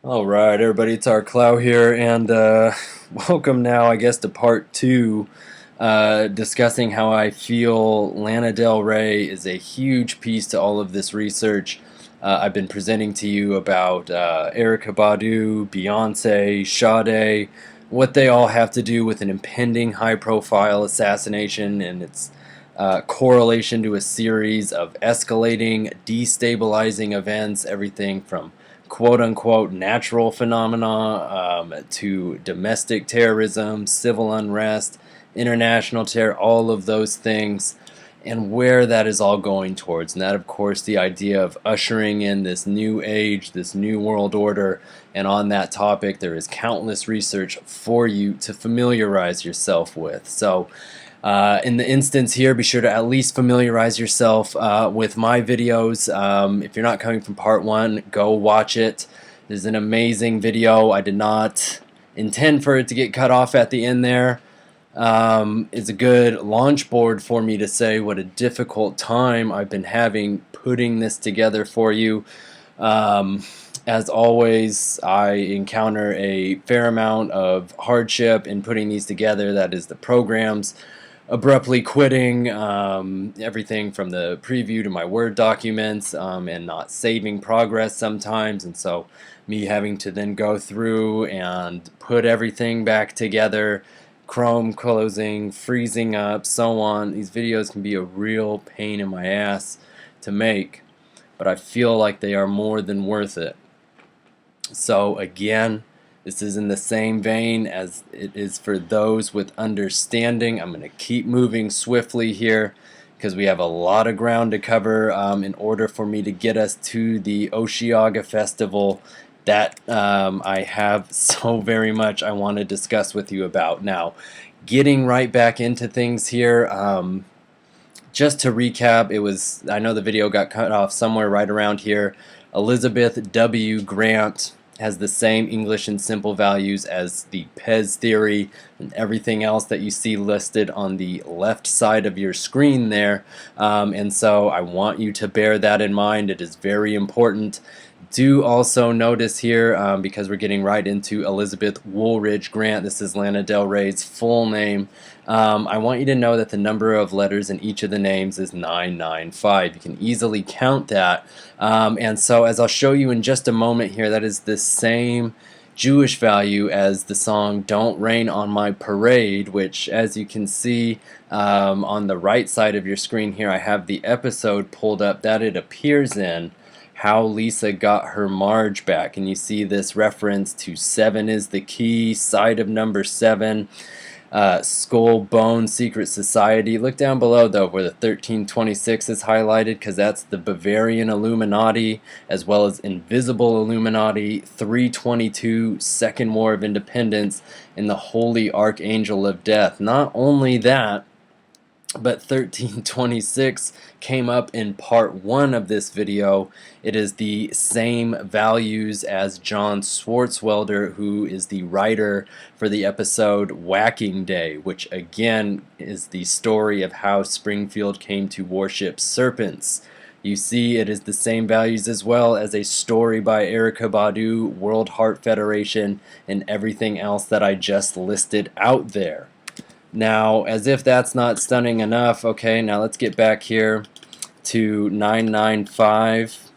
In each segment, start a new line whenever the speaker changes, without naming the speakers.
Alright, everybody, it's our Klaus here, and welcome now, I guess, to part two, discussing how I feel Lana Del Rey is a huge piece to all of this research. I've been presenting to you about Erykah Badu, Beyonce, Sade, what they all have to do with an impending high-profile assassination and its correlation to a series of escalating, destabilizing events, everything from quote-unquote natural phenomena to domestic terrorism, civil unrest, international terror, all of those things, and where that is all going towards. And that, of course, the idea of ushering in this new age, this new world order. And on that topic, there is countless research for you to familiarize yourself with. So in the instance here, be sure to at least familiarize yourself with my videos. If you're not coming from part one, go watch it. This is an amazing video. I did not intend for it to get cut off at the end there. It's a good launch board for me to say what a difficult time I've been having putting this together for you. As always, I encounter a fair amount of hardship in putting these together. That is the programs abruptly quitting, everything from the preview to my Word documents, and not saving progress sometimes, and so me having to then go through and put everything back together, Chrome closing, freezing up, so on. These videos can be a real pain in my ass to make, but I feel like they are more than worth it. So again, this is in the same vein as it is for those with understanding. I'm going to keep moving swiftly here because we have a lot of ground to cover in order for me to get us to the Osheaga Festival that I have so very much I want to discuss with you about. Now, getting right back into things here, just to recap, I know the video got cut off somewhere right around here. Elizabeth W. Grant has the same English and simple values as the Pez theory and everything else that you see listed on the left side of your screen there. And so I want you to bear that in mind. It is very important. Do also notice here, because we're getting right into Elizabeth Woolridge Grant, this is Lana Del Rey's full name, I want you to know that the number of letters in each of the names is 995. You can easily count that. And so as I'll show you in just a moment here, that is the same Jewish value as the song Don't Rain on My Parade, which, as you can see on the right side of your screen here, I have the episode pulled up that it appears in, How Lisa Got Her Marge Back. And you see this reference to 7 is the key, side of number 7, Skull Bone Secret Society. Look down below though where the 1326 is highlighted, because that's the Bavarian Illuminati, as well as Invisible Illuminati, 322, Second War of Independence, and the Holy Archangel of Death. Not only that, but 1326 came up in part 1 of this video. It is the same values as John Swartzwelder, who is the writer for the episode Whacking Day, which again is the story of how Springfield came to worship serpents. You see, it is the same values as well as a story by Erykah Badu, World Heart Federation, and everything else that I just listed out there. Now, as if that's not stunning enough, okay, now let's get back here to 995.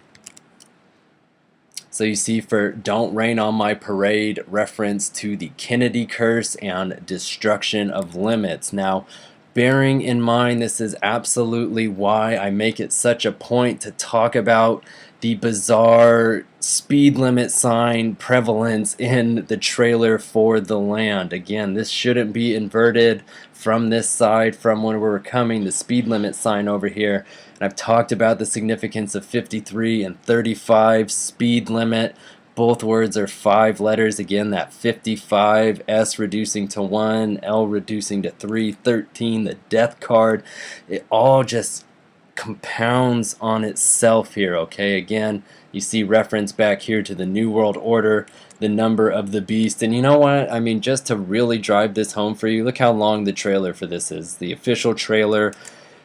So you see, for Don't Rain on My Parade, reference to the Kennedy curse and destruction of limits. Now, bearing in mind, this is absolutely why I make it such a point to talk about the bizarre speed limit sign prevalence in the trailer for The Land. Again, this shouldn't be inverted from this side, from when we're coming, the speed limit sign over here. And I've talked about the significance of 53 and 35 speed limit. Both words are 5 letters. Again, that 55, S reducing to 1, L reducing to 3, 13, the death card. It all just compounds on itself here, okay? Again, you see reference back here to the New World Order, the number of the beast. And you know what? I mean, just to really drive this home for you, look how long the trailer for this is. The official trailer,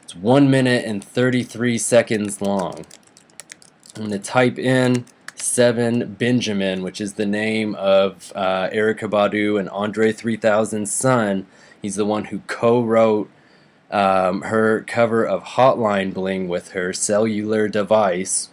it's 1 minute and 33 seconds long. I'm going to type in 7 Benjamin, which is the name of Erykah Badu and Andre 3000's son. He's the one who co-wrote her cover of Hotline Bling with her cellular device.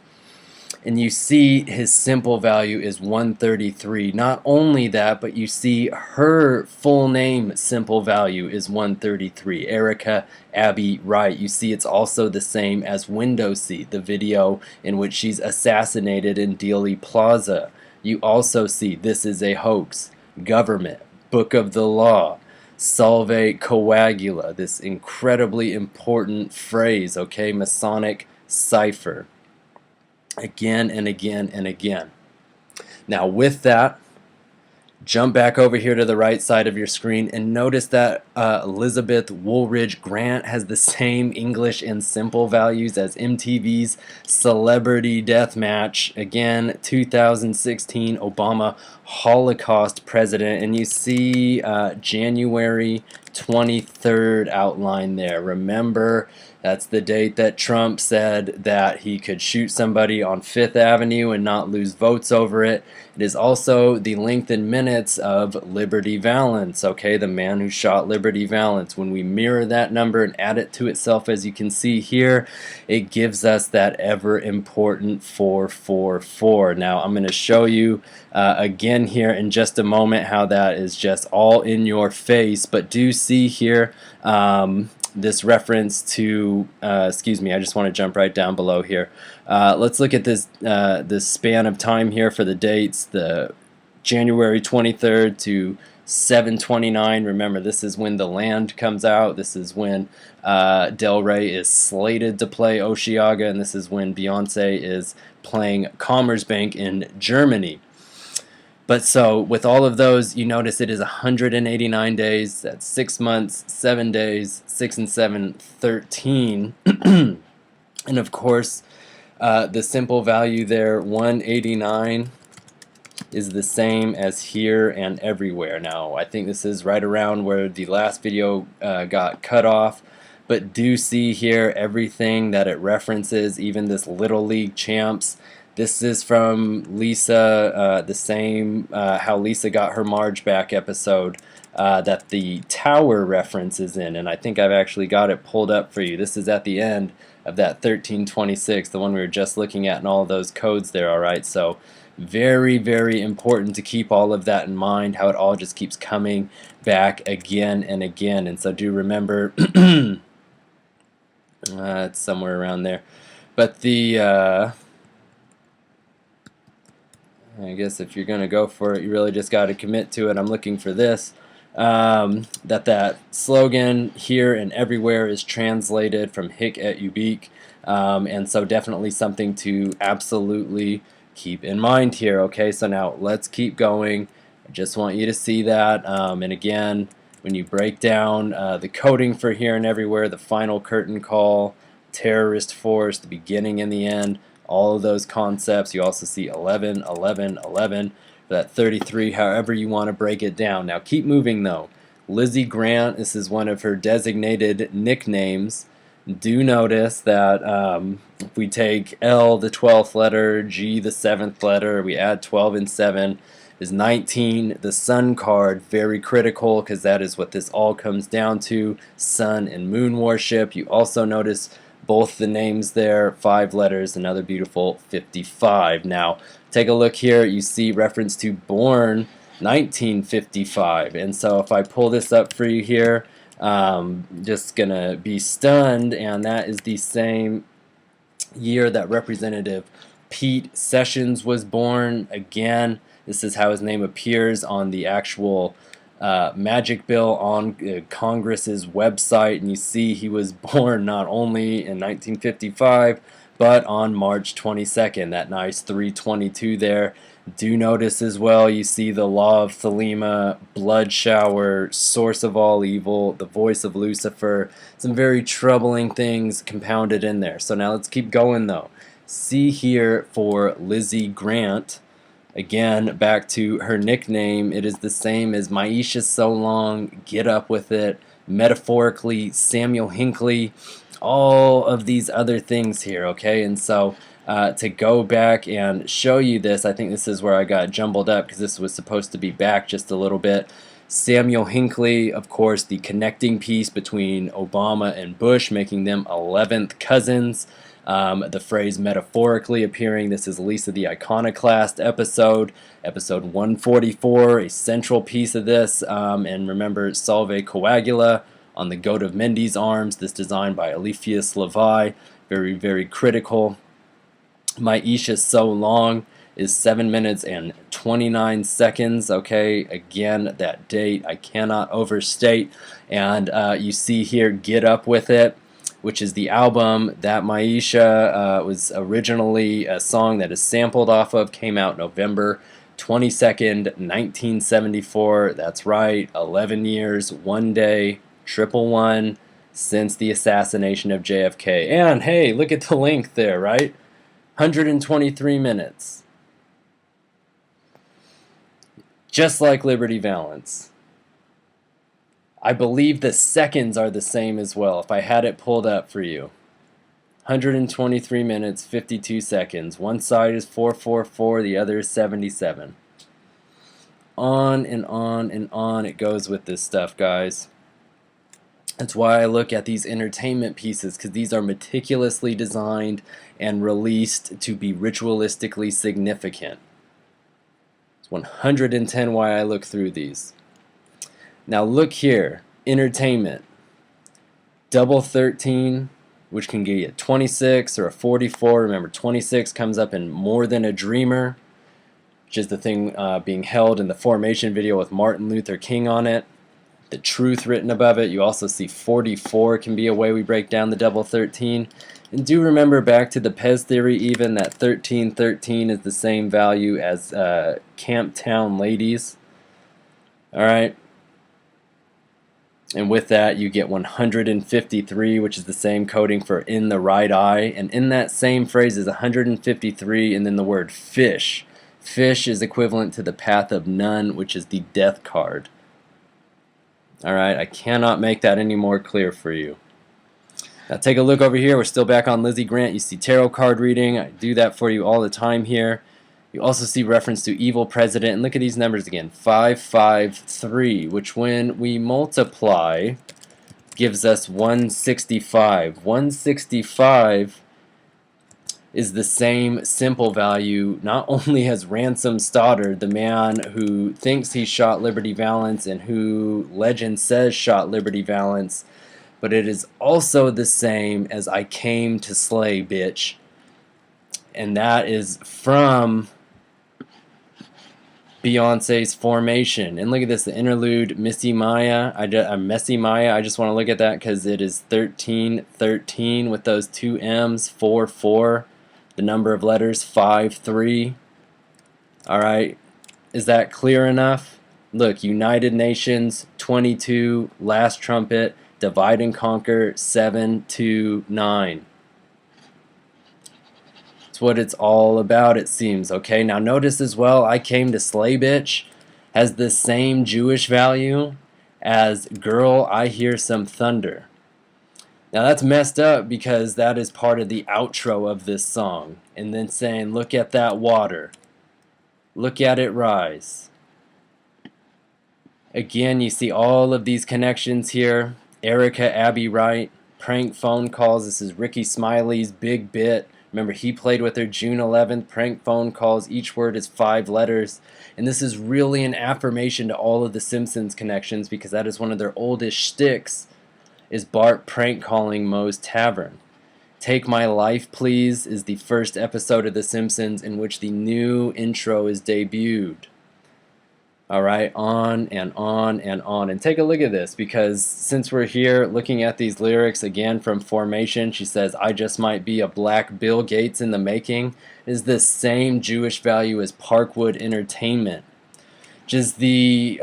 And you see his simple value is 133. Not only that, but you see her full name simple value is 133. Erica Abby Wright. You see it's also the same as Window Seat, the video in which she's assassinated in Dealey Plaza. You also see This Is a Hoax, Government, Book of the Law, Salve Coagula, this incredibly important phrase, okay, Masonic cipher. Again and again and again. Now with that, jump back over here to the right side of your screen and notice that Elizabeth Woolridge Grant has the same English and simple values as MTV's Celebrity Deathmatch. Again, 2016 Obama Holocaust president. And you see January 23rd outlined there. Remember, that's the date that Trump said that he could shoot somebody on 5th Avenue and not lose votes over it. It is also the length in minutes of Liberty Valance, okay, the man who shot Liberty Valance. When we mirror that number and add it to itself, as you can see here, it gives us that ever important 444. Now, I'm going to show you again here in just a moment how that is just all in your face, but do see here this reference to, excuse me, I just want to jump right down below here. Let's look at this span of time here for the dates, the January 23rd to 7/29. Remember, this is when The Land comes out. This is when Del Rey is slated to play Osheaga, and this is when Beyonce is playing Commerzbank in Germany. But so with all of those, you notice it is 189 days. That's 6 months, 7 days, 6 and 7, 13. And of course, the simple value there, 189, is the same as here and everywhere. Now, I think this is right around where the last video got cut off. But do see here everything that it references, even this Little League champs. This is from Lisa, the same how Lisa got her Marge back episode that the tower reference is in, and I think I've actually got it pulled up for you. This is at the end of that 1326, the one we were just looking at, and all of those codes there, alright? So very, very important to keep all of that in mind, how it all just keeps coming back again and again. And so do remember, it's somewhere around there. But the... I guess if you're going to go for it, you really just got to commit to it. I'm looking for this. That slogan here and everywhere is translated from Hic et Ubique. And so definitely something to absolutely keep in mind here. Okay, so now let's keep going. I just want you to see that. And again, when you break down the coding for here and everywhere, the final curtain call, terrorist force, the beginning and the end, all of those concepts. You also see 11, 11, 11, that 33, however you want to break it down. Now keep moving though. Lizzie Grant, this is one of her designated nicknames. Do notice that if we take L, the 12th letter, G, the 7th letter, we add 12 and 7, is 19. The sun card, very critical because that is what this all comes down to, sun and moon worship. You also notice both the names there, 5 letters, another beautiful 55. Now, take a look here. You see reference to born 1955. And so if I pull this up for you here, just going to be stunned. And that is the same year that Representative Pete Sessions was born. Again, this is how his name appears on the actual magic bill on Congress's website, and you see he was born not only in 1955 but on March 22nd, that nice 322 there. Do notice as well, you see the law of Thelema, blood shower, source of all evil, the voice of Lucifer, some very troubling things compounded in there. So now let's keep going though. See here for Lizzie Grant. Again, back to her nickname, it is the same as Maisha So Long, Get Up With It, metaphorically, Samuel Hinckley, all of these other things here, okay? And so to go back and show you this. I think this is where I got jumbled up because this was supposed to be back just a little bit. Samuel Hinckley, of course, the connecting piece between Obama and Bush, making them 11th cousins. The phrase metaphorically appearing. This is Lisa the Iconoclast episode 144, a central piece of this. And remember, Salve Coagula on the Goat of Mendes arms, this designed by Eliphas Levi, very, very critical. Maisha So Long is 7 minutes and 29 seconds. Okay, again, that date I cannot overstate. And you see here Get Up With It, which is the album that Maisha was originally a song that is sampled off of, came out November 22nd, 1974. That's right, 11 years, 1 day, 111 since the assassination of JFK. And hey, look at the length there, right? 123 minutes. Just like Liberty Valance. I believe the seconds are the same as well, if I had it pulled up for you. 123 minutes, 52 seconds. One side is 444, the other is 77. On and on and on it goes with this stuff, guys. That's why I look at these entertainment pieces, because these are meticulously designed and released to be ritualistically significant. It's 110 why I look through these. Now look here, entertainment. Double 13, which can get you a 26 or a 44. Remember, 26 comes up in More Than a Dreamer, which is the thing being held in the Formation video with Martin Luther King on it. The truth written above it. You also see 44 can be a way we break down the double 13. And do remember back to the Pez theory even that 1313 is the same value as Camptown Ladies. Alright. And with that you get 153, which is the same coding for in the right eye. And in that same phrase is 153 and then the word fish. Fish is equivalent to the path of none, which is the death card. Alright, I cannot make that any more clear for you. Now take a look over here. We're still back on Lizzie Grant. You see tarot card reading. I do that for you all the time here. You also see reference to evil president. And look at these numbers again. 553, which when we multiply gives us 165. 165 is the same simple value not only as Ransom Stoddard, the man who thinks he shot Liberty Valance and who legend says shot Liberty Valance, but it is also the same as I Came to Slay, bitch. And that is from Beyonce's Formation. And look at this, the interlude, Missy Maya. Messy Maya, I just want to look at that because it is 1313 with those two M's, 44. The number of letters, 53. Alright, is that clear enough? Look, United Nations, 22, Last Trumpet, Divide and Conquer, 729. That's what it's all about, it seems. Okay, now notice as well, I Came to Slay, bitch has the same Jewish value as Girl, I Hear Some Thunder. Now that's messed up because that is part of the outro of this song. And then saying, look at that water. Look at it rise. Again, you see all of these connections here. Erica Abbey Wright, prank phone calls. This is Ricky Smiley's big bit. Remember, he played with her June 11th. Prank phone calls. Each word is 5 letters. And this is really an affirmation to all of the Simpsons connections because that is one of their oldest shticks. Is Bart prank calling Moe's Tavern. Take My Life Please is the first episode of The Simpsons in which the new intro is debuted. Alright, on and on and on. And take a look at this because since we're here looking at these lyrics again from Formation, she says, I just might be a black Bill Gates in the making, is the same Jewish value as Parkwood Entertainment, which is the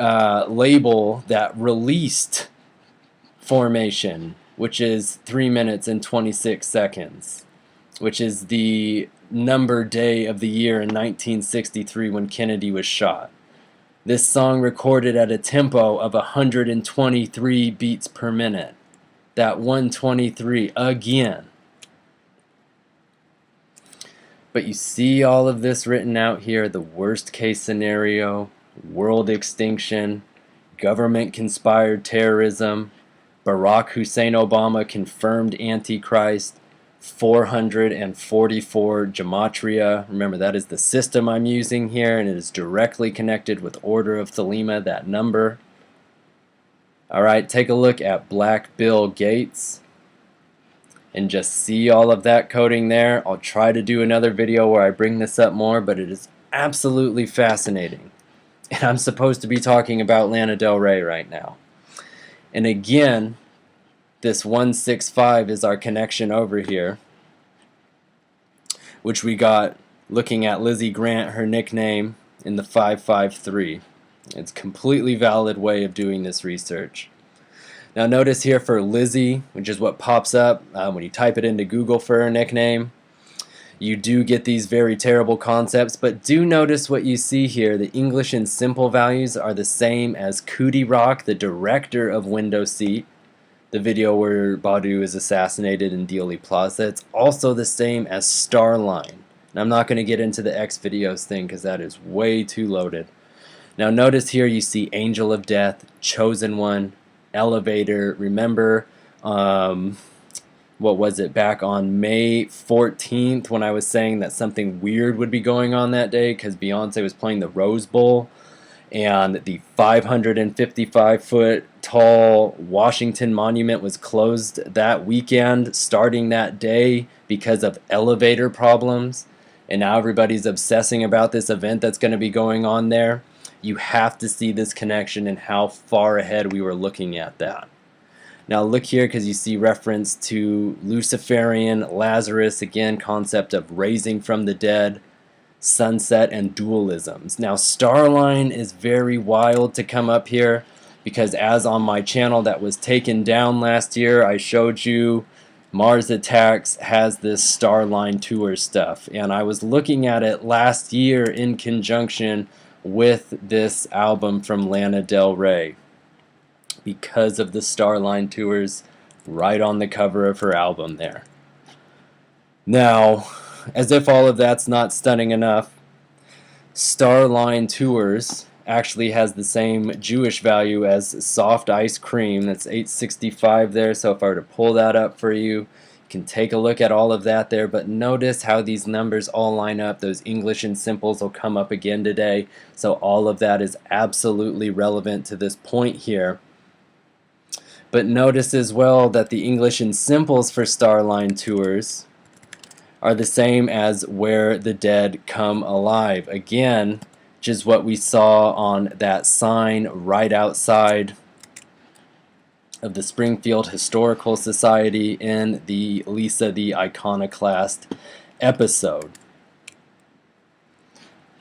label that released Formation, which is 3 minutes and 26 seconds, which is the number day of the year in 1963 when Kennedy was shot. This song recorded at a tempo of 123 beats per minute. That 123 again. But you see all of this written out here, the worst case scenario, world extinction, government conspired terrorism, Barack Hussein Obama confirmed Antichrist, 444 gematria. Remember, that is the system I'm using here, and it is directly connected with Order of Thelema, that number. Alright, take a look at Black Bill Gates and just see all of that coding there. I'll try to do another video where I bring this up more, but it is absolutely fascinating. And I'm supposed to be talking about Lana Del Rey right now. And again, this 165 is our connection over here, which we got looking at Lizzie Grant, her nickname, in the 553. It's a completely valid way of doing this research. Now notice here for Lizzie, which is what pops up when you type it into Google for her nickname, you do get these very terrible concepts, but do notice what you see here. The English and simple values are the same as Cootie Rock, the director of Window Seat, the video where Badu is assassinated in Dealey Plaza. It's also the same as Starline. And I'm not going to get into the X videos thing because that is way too loaded. Now notice here you see Angel of Death, Chosen One, Elevator. Remember, what was it, back on May 14th when I was saying that something weird would be going on that day because Beyonce was playing the Rose Bowl, and the 555-foot tall Washington Monument was closed that weekend, starting that day because of elevator problems, and now everybody's obsessing about this event that's going to be going on there. You have to see this connection and how far ahead we were looking at that. Now look here, because you see reference to Luciferian, Lazarus, again, concept of raising from the dead, sunset, and dualisms. Now Starline is very wild to come up here, because as on my channel that was taken down last year, I showed you Mars Attacks has this Starline tour stuff, and I was looking at it last year in conjunction with this album from Lana Del Rey because of the Starline tours right on the cover of her album there. Now, as if all of that's not stunning enough, Starline tours actually has the same Jewish value as soft ice cream. That's 865 there, so if I were to pull that up for you, can take a look at all of that there, but notice how these numbers all line up. Those English and simples will come up again today, so all of that is absolutely relevant to this point here. But notice as well that the English and simples for Starline tours are the same as Where the Dead Come Alive, again, which is what we saw on that sign right outside of the Springfield Historical Society in the Lisa the Iconoclast episode.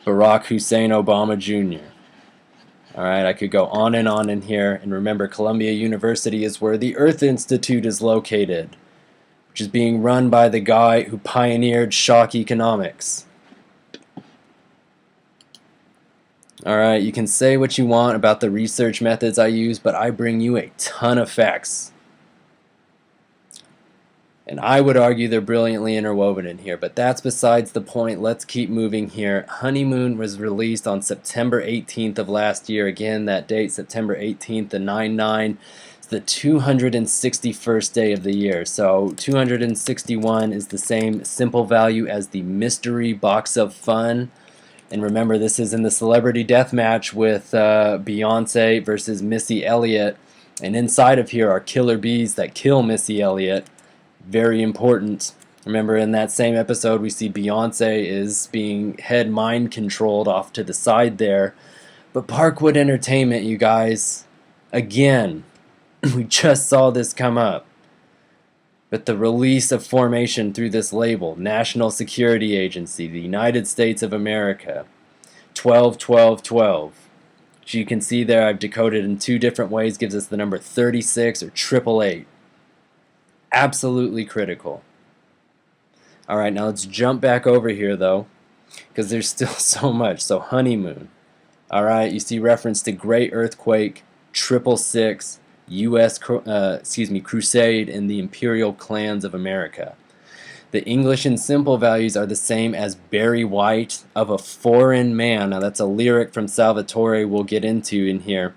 Barack Hussein Obama Jr. Alright, I could go on in here, and remember, Columbia University is where the Earth Institute is located, which is being run by the guy who pioneered shock economics. Alright, you can say what you want about the research methods I use, but I bring you a ton of facts. And I would argue they're brilliantly interwoven in here, but that's besides the point. Let's keep moving here. Honeymoon was released on September 18th of last year. Again, that date, September 18th, the 9/9. It's the 261st day of the year. So 261 is the same simple value as the mystery box of fun. And remember, this is in the celebrity death match with Beyonce versus Missy Elliott. And inside of here are killer bees that kill Missy Elliott. Very important. Remember, in that same episode, we see Beyonce is being head mind controlled off to the side there. But Parkwood Entertainment, you guys, again, we just saw this come up. But the release of formation through this label, National Security Agency, the United States of America, 12-12-12. Which you can see there, I've decoded in two different ways, gives us the number 36 or 888. Absolutely critical. Alright, now let's jump back over here though, because there's still so much. So honeymoon. Alright, you see reference to Great Earthquake, 666, U.S. Crusade, and the Imperial Clans of America. The English and simple values are the same as Barry White of a foreign man. Now that's a lyric from Salvatore we'll get into in here.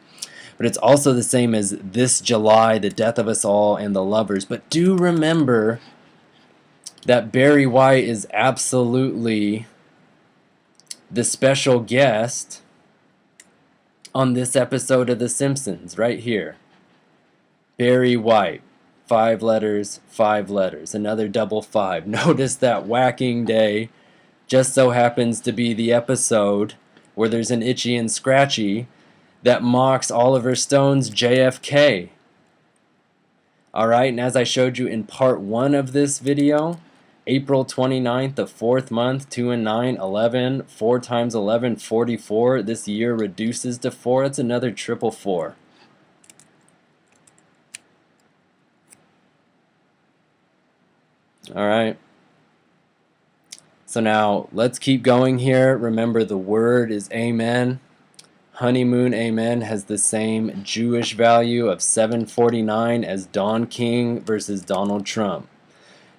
But it's also the same as this July, the death of us all, and the lovers. But do remember that Barry White is absolutely the special guest on this episode of The Simpsons, right here. Barry White. 5 letters, 5 letters. Another double 5. Notice that whacking day just so happens to be the episode where there's an Itchy and Scratchy that mocks Oliver Stone's JFK. Alright, and as I showed you in part 1 of this video, April 29th, the 4th month, 2 and 9, 11, 4 times 11, 44. This year reduces to 4. It's another triple 4. Alright. So now, let's keep going here. Remember, the word is amen. Honeymoon amen has the same Jewish value of 749 as Don King versus Donald Trump.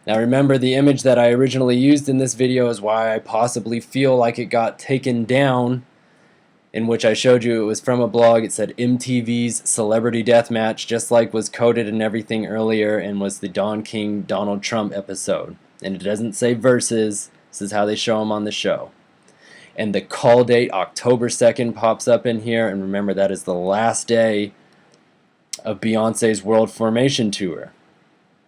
Now remember, the image that I originally used in this video is why I possibly feel like it got taken down, in which I showed you it was from a blog. It said MTV's Celebrity Deathmatch, just like was coded and everything earlier, and was the Don King Donald Trump episode. And it doesn't say versus. This is how they show them on the show. And the call date, October 2nd, pops up in here. And remember, that is the last day of Beyonce's World Formation Tour.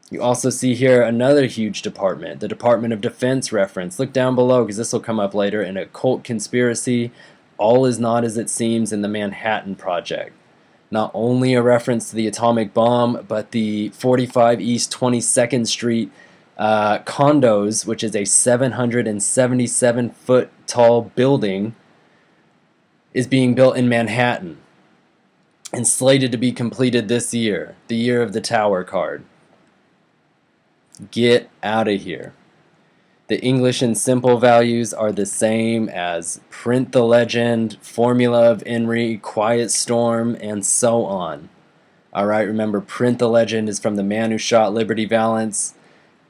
You also see here another huge department, the Department of Defense reference. Look down below, because this will come up later. An occult conspiracy. All is not as it seems in the Manhattan Project. Not only a reference to the atomic bomb, but the 45 East 22nd Street condos, which is a 777-foot tall building, is being built in Manhattan and slated to be completed this year, the year of the Tower card. Get out of here. The English and simple values are the same as Print the Legend, Formula of Enri, Quiet Storm, and so on. Alright, remember, Print the Legend is from the man who shot Liberty Valance.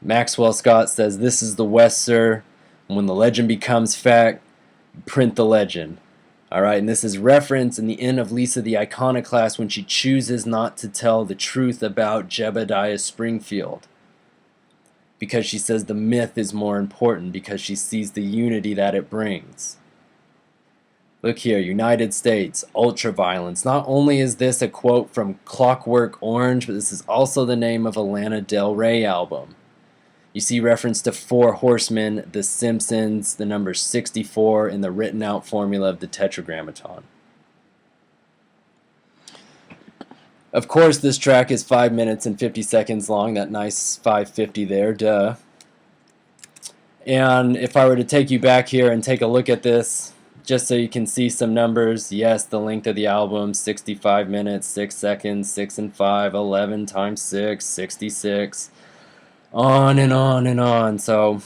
Maxwell Scott says, "This is the West, sir. When the legend becomes fact, print the legend." Alright, and this is reference in the end of Lisa the Iconoclast when she chooses not to tell the truth about Jebediah Springfield. Because she says the myth is more important, because she sees the unity that it brings. Look here, United States, ultraviolence. Not only is this a quote from Clockwork Orange, but this is also the name of a Lana Del Rey album. You see reference to 4 Horsemen, The Simpsons, the number 64, in the written out formula of the Tetragrammaton. Of course, this track is 5 minutes and 50 seconds long, that nice 5:50 there, duh. And if I were to take you back here and take a look at this, just so you can see some numbers, yes, the length of the album, 65 minutes, 6 seconds, 6 and 5, 11 times 6, 66. On and on and on. So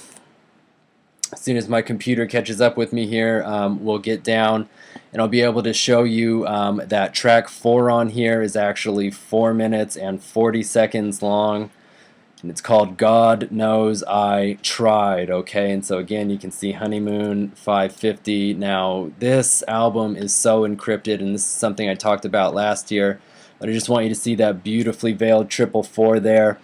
as soon as my computer catches up with me here, we'll get down and I'll be able to show you that track 4 on here is actually 4 minutes and 40 seconds long, and it's called God Knows I Tried. Okay, and so again, you can see Honeymoon 550. Now this album is so encrypted, and this is something I talked about last year, but I just want you to see that beautifully veiled 444 there.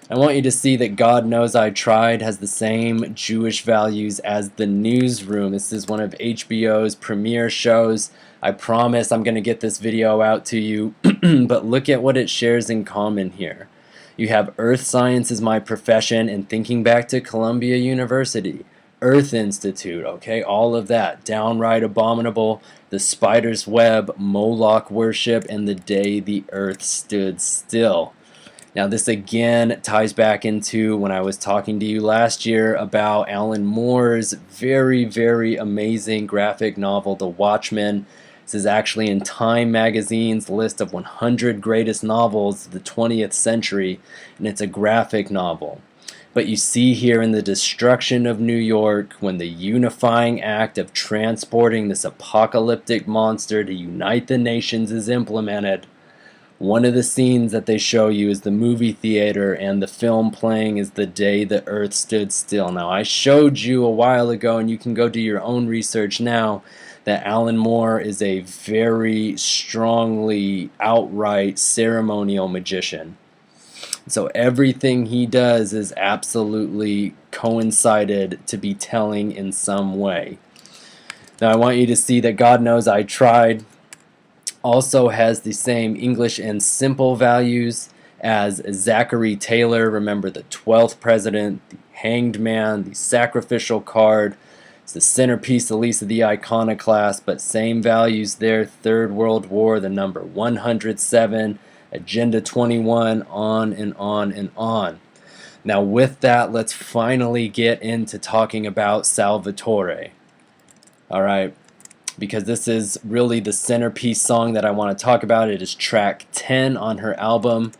I want you to see that God Knows I Tried has the same Jewish values as The Newsroom. This is one of HBO's premiere shows. I promise I'm going to get this video out to you, but look at what it shares in common here. You have Earth Science is my profession, and thinking back to Columbia University, Earth Institute, okay, all of that, downright abominable, the spider's web, Moloch worship, and the day the earth stood still. Now this again ties back into when I was talking to you last year about Alan Moore's very, very amazing graphic novel, The Watchmen. This is actually in Time magazine's list of 100 greatest novels of the 20th century, and it's a graphic novel. But you see here in the destruction of New York, when the unifying act of transporting this apocalyptic monster to unite the nations is implemented, One of the scenes that they show you is the movie theater, and the film playing is The Day the Earth Stood Still. Now, I showed you a while ago, and you can go do your own research now, that Alan Moore is a very strongly outright ceremonial magician. So everything he does is absolutely coincided to be telling in some way. Now, I want you to see that God Knows I Tried also has the same English and simple values as Zachary Taylor. Remember, the 12th president, the hanged man, the sacrificial card. It's the centerpiece, at least, of the iconoclast, but same values there. Third World War, the number 107, Agenda 21, on and on and on. Now, with that, let's finally get into talking about Salvatore. All right, because this is really the centerpiece song that I want to talk about. It is track 10 on her album.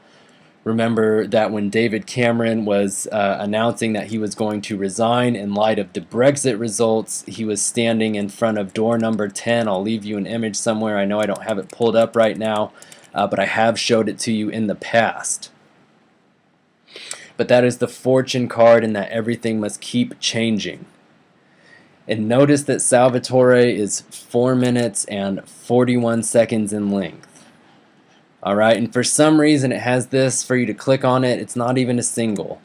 Remember that when David Cameron was announcing that he was going to resign in light of the Brexit results, he was standing in front of door number 10. I'll leave you an image somewhere. I know I don't have it pulled up right now, but I have showed it to you in the past. But that is the fortune card, and that everything must keep changing. And notice that Salvatore is 4 minutes and 41 seconds in length. Alright, and for some reason it has this for you to click on it. It's not even a single.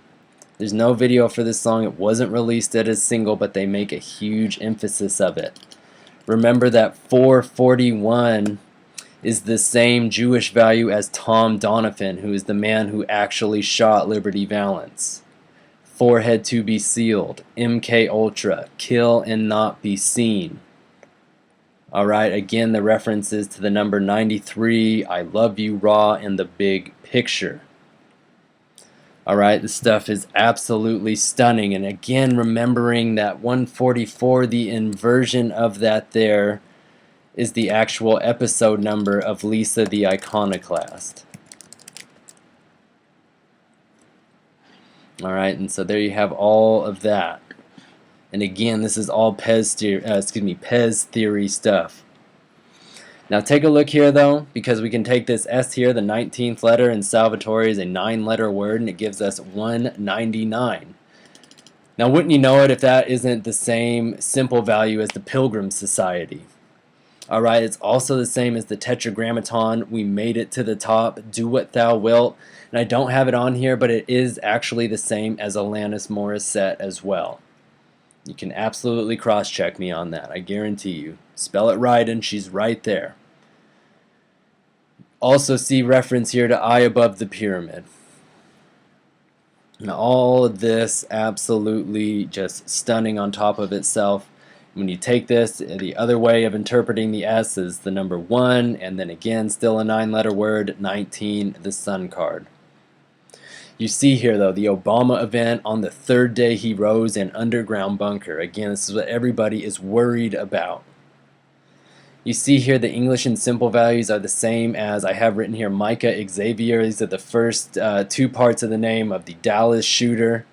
There's no video for this song. It wasn't released as a single, but they make a huge emphasis of it. Remember that 441 is the same Jewish value as Tom Donovan, who is the man who actually shot Liberty Valance. Forehead to be sealed, MK Ultra, kill and not be seen. Alright, again, the references to the number 93, I Love You Raw, and the Big Picture. Alright, this stuff is absolutely stunning. And again, remembering that 144, the inversion of that there, is the actual episode number of Lisa the Iconoclast. Alright, and so there you have all of that. And again, this is all Pez theory stuff. Now take a look here though, because we can take this S here, the 19th letter, and Salvatore is a 9-letter word, and it gives us 199. Now wouldn't you know it if that isn't the same simple value as the Pilgrim Society? Alright, it's also the same as the Tetragrammaton. We made it to the top. Do what thou wilt. And I don't have it on here, but it is actually the same as Alanis Morissette as well. You can absolutely cross-check me on that, I guarantee you. Spell it right and she's right there. Also see reference here to Eye Above the Pyramid. Now all of this absolutely just stunning on top of itself. When you take this, the other way of interpreting the S is the number 1, and then again, still a 9-letter word, 19, the Sun card. You see here, though, the Obama event on the 3rd day he rose in underground bunker. Again, this is what everybody is worried about. You see here the English and simple values are the same as I have written here, Micah Xavier. These are the first 2 parts of the name of the Dallas shooter,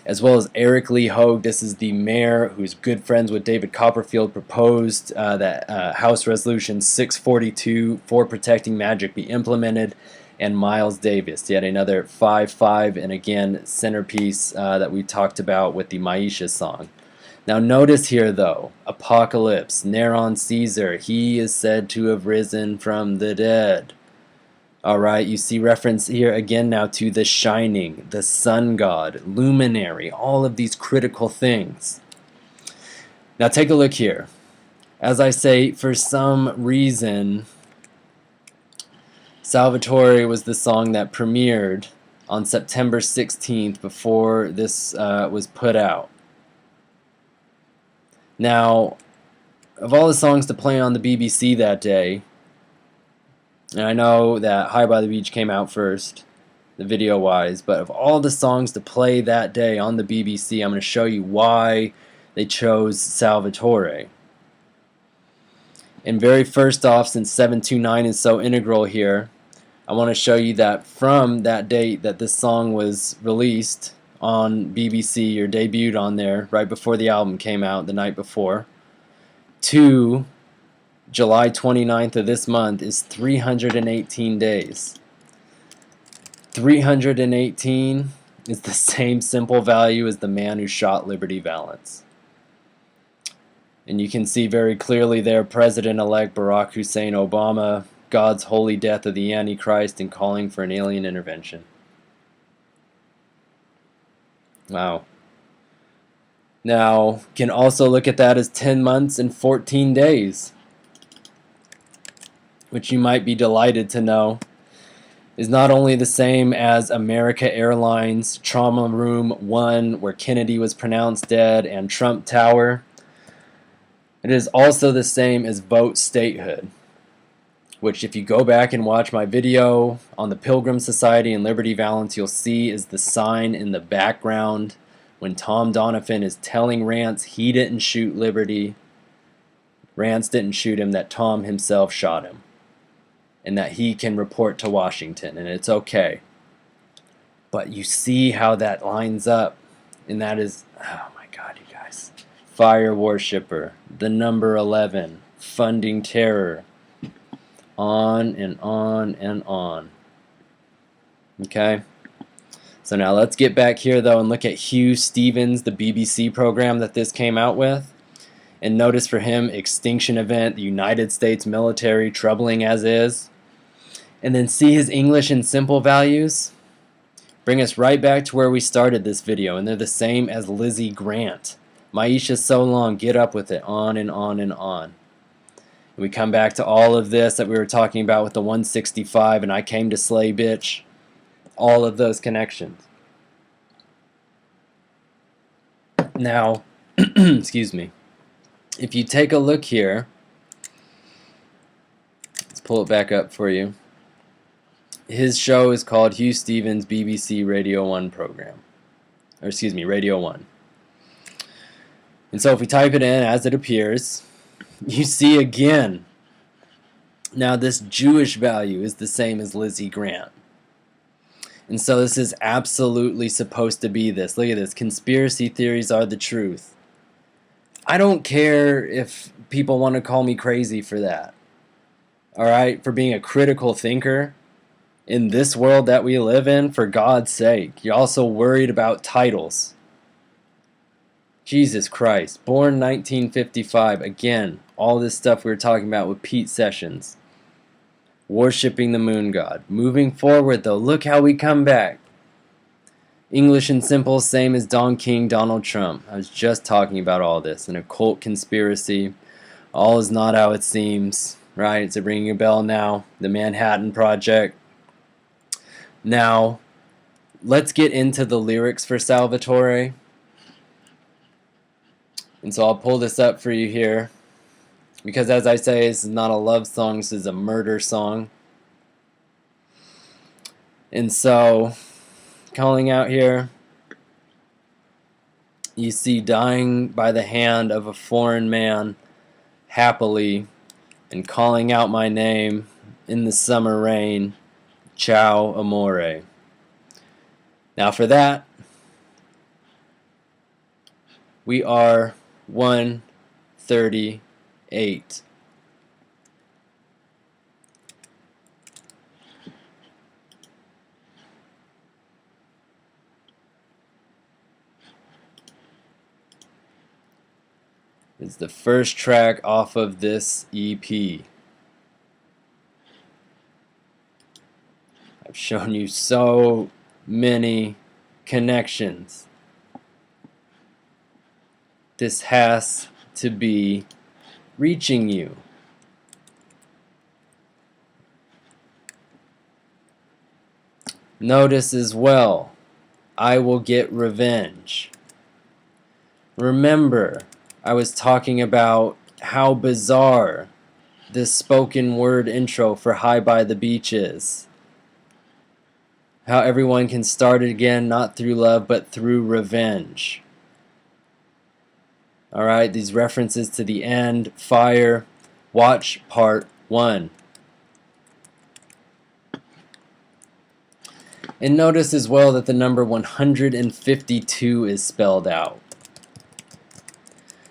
as well as Eric Lee Hogue. This is the mayor who's good friends with David Copperfield, proposed that House Resolution 642 for protecting magic be implemented. And Miles Davis, yet another 5-5, and again, centerpiece that we talked about with the Maisha song. Now notice here though, Apocalypse, Neron Caesar, he is said to have risen from the dead. Alright, you see reference here again now to the Shining, the Sun God, Luminary, all of these critical things. Now take a look here. As I say, for some reason, Salvatore was the song that premiered on September 16th before this was put out. Now, of all the songs to play on the BBC that day, and I know that High by the Beach came out first, the video-wise, but of all the songs to play that day on the BBC, I'm going to show you why they chose Salvatore. And very first off, since 729 is so integral here, I want to show you that from that date that this song was released on BBC or debuted on there right before the album came out the night before, to July 29th of this month is 318 days. 318 is the same simple value as the man who shot Liberty Valance. And you can see very clearly there President-elect Barack Hussein Obama, God's holy death of the Antichrist, and calling for an alien intervention. Wow. Now, can also look at that as 10 months and 14 days, which you might be delighted to know is not only the same as America Airlines Trauma Room 1, where Kennedy was pronounced dead, and Trump Tower. It is also the same as vote statehood, which if you go back and watch my video on the Pilgrim Society and Liberty Valance, you'll see is the sign in the background when Tom Donovan is telling Rance he didn't shoot Liberty. Rance didn't shoot him, that Tom himself shot him, and that he can report to Washington, and it's okay. But you see how that lines up, and that is, oh my God, you guys. Fire worshiper, the number 11, funding terror, on and on and on. Okay? So now let's get back here, though, and look at Hugh Stevens, the BBC program that this came out with. And notice for him, extinction event, the United States military, troubling as is. And then see his English and simple values. Bring us right back to where we started this video. And they're the same as Lizzie Grant. Maisha so long, get up with it, on and on and on. And we come back to all of this that we were talking about with the 165 and I came to slay bitch. All of those connections. Now, excuse me. If you take a look here, let's pull it back up for you. His show is called Hugh Stevens BBC Radio 1 program. Or excuse me, Radio 1. And so if we type it in as it appears, you see again. Now this Jewish value is the same as Lizzie Grant. And so this is absolutely supposed to be this. Look at this. Conspiracy theories are the truth. I don't care if people want to call me crazy for that. Alright? For being a critical thinker in this world that we live in, for God's sake. You're also worried about titles. Jesus Christ. Born 1955. Again, all this stuff we were talking about with Pete Sessions. Worshipping the moon god. Moving forward, though, look how we come back. English and simple, same as Don King, Donald Trump. I was just talking about all this. An occult conspiracy. All is not how it seems. Right? Is it ringing a bell now? The Manhattan Project. Now, let's get into the lyrics for Salvatore. And so I'll pull this up for you here. Because as I say, this is not a love song, this is a murder song. And so, calling out here, you see dying by the hand of a foreign man, happily, and calling out my name in the summer rain, ciao amore. Now for that, we are 138. It's the first track off of this EP. I've shown you so many connections. This has to be reaching you. Notice as well, I will get revenge. Remember, I was talking about how bizarre this spoken word intro for High by the Beach is. How everyone can start it again, not through love, but through revenge. Alright, these references to the end, fire, watch part 1. And notice as well that the number 152 is spelled out.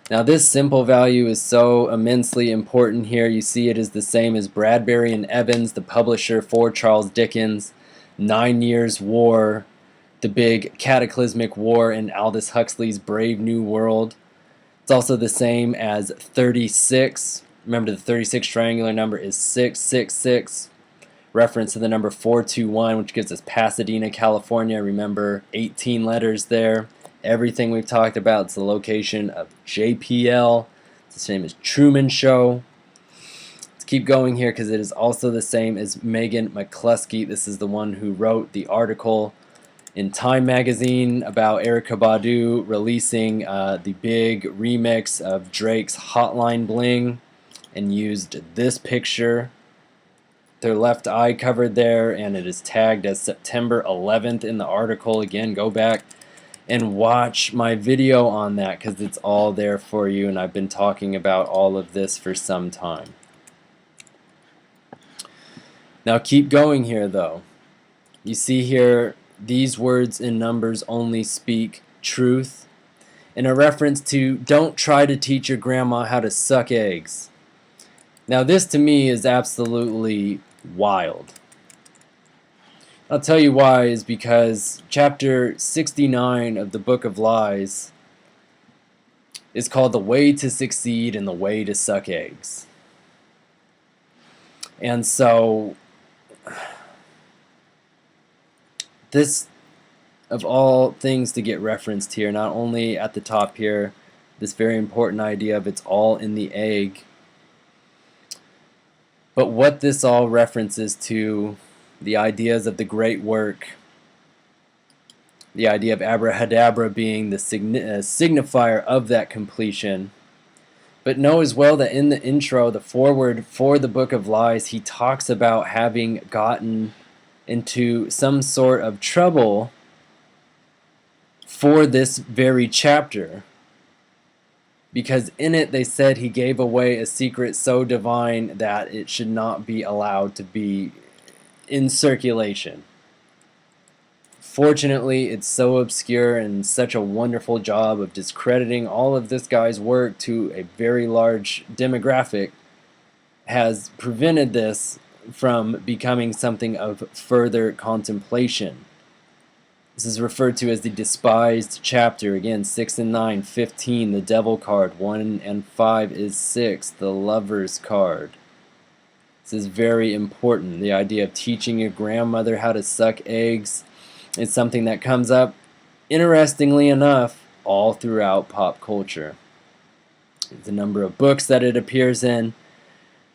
Now this simple value is so immensely important here. You see it is the same as Bradbury and Evans, the publisher for Charles Dickens, 9 Years' War, the big cataclysmic war in Aldous Huxley's Brave New World. It's also the same as 36. Remember, the 36 triangular number is 666. Reference to the number 421, which gives us Pasadena, California. Remember, 18 letters there. Everything we've talked about. It's the location of JPL. It's the same as Truman Show. Let's keep going here because it is also the same as Megan McCluskey. This is the one who wrote the article in Time magazine about Erykah Badu releasing the big remix of Drake's Hotline Bling and used this picture, their left eye covered there, and it is tagged as September 11th in the article. Again, go back and watch my video on that because it's all there for you, and I've been talking about all of this for some time. Now keep going here though. You see here, these words and numbers only speak truth, in a reference to don't try to teach your grandma how to suck eggs. Now this to me is absolutely wild. I'll tell you why is because chapter 69 of the Book of Lies is called The Way to Succeed and the Way to Suck Eggs. And so this, of all things to get referenced here, not only at the top here, this very important idea of it's all in the egg, but what this all references to the ideas of the great work, the idea of abrahadabra being the signifier of that completion. But know as well that in the intro, the foreword for the Book of Lies, he talks about having gotten into some sort of trouble for this very chapter, because in it they said he gave away a secret so divine that it should not be allowed to be in circulation. Fortunately, it's so obscure and such a wonderful job of discrediting all of this guy's work to a very large demographic has prevented this from becoming something of further contemplation. This is referred to as the despised chapter. Again, 6 and 9, 15, the devil card. 1 and 5 is 6, the lover's card. This is very important. The idea of teaching your grandmother how to suck eggs is something that comes up, interestingly enough, all throughout pop culture. The number of books that it appears in.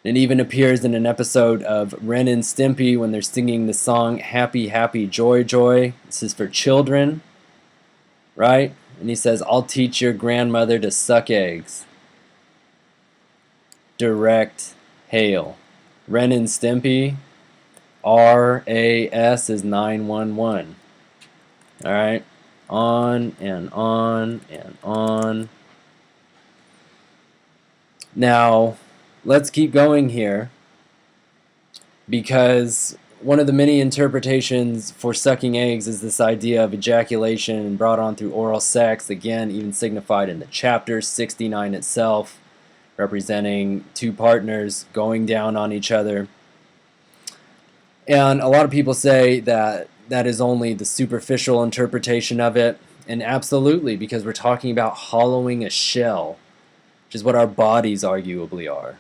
It even appears in an episode of Ren and Stimpy when they're singing the song Happy, Happy, Joy, Joy. This is for children, right? And he says, I'll teach your grandmother to suck eggs. Direct hail. Ren and Stimpy, RAS is 911. Alright, on and on and on. Now, let's keep going here, because one of the many interpretations for sucking eggs is this idea of ejaculation brought on through oral sex, again, even signified in the chapter 69 itself, representing two partners going down on each other. And a lot of people say that that is only the superficial interpretation of it, and absolutely, because we're talking about hollowing a shell, which is what our bodies arguably are.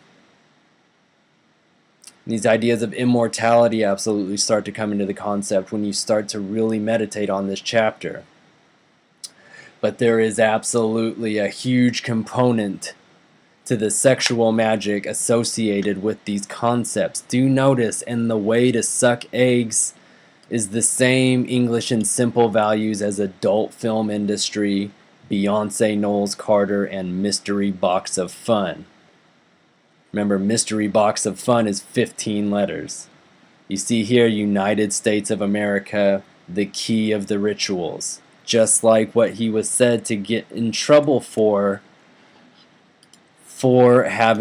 These ideas of immortality absolutely start to come into the concept when you start to really meditate on this chapter. But there is absolutely a huge component to the sexual magic associated with these concepts. Do notice, and the way to suck eggs is the same English and simple values as adult film industry, Beyonce, Knowles Carter, and Mystery Box of Fun. Remember, Mystery Box of Fun is 15 letters. You see here, United States of America, the key of the rituals. Just like what he was said to get in trouble for having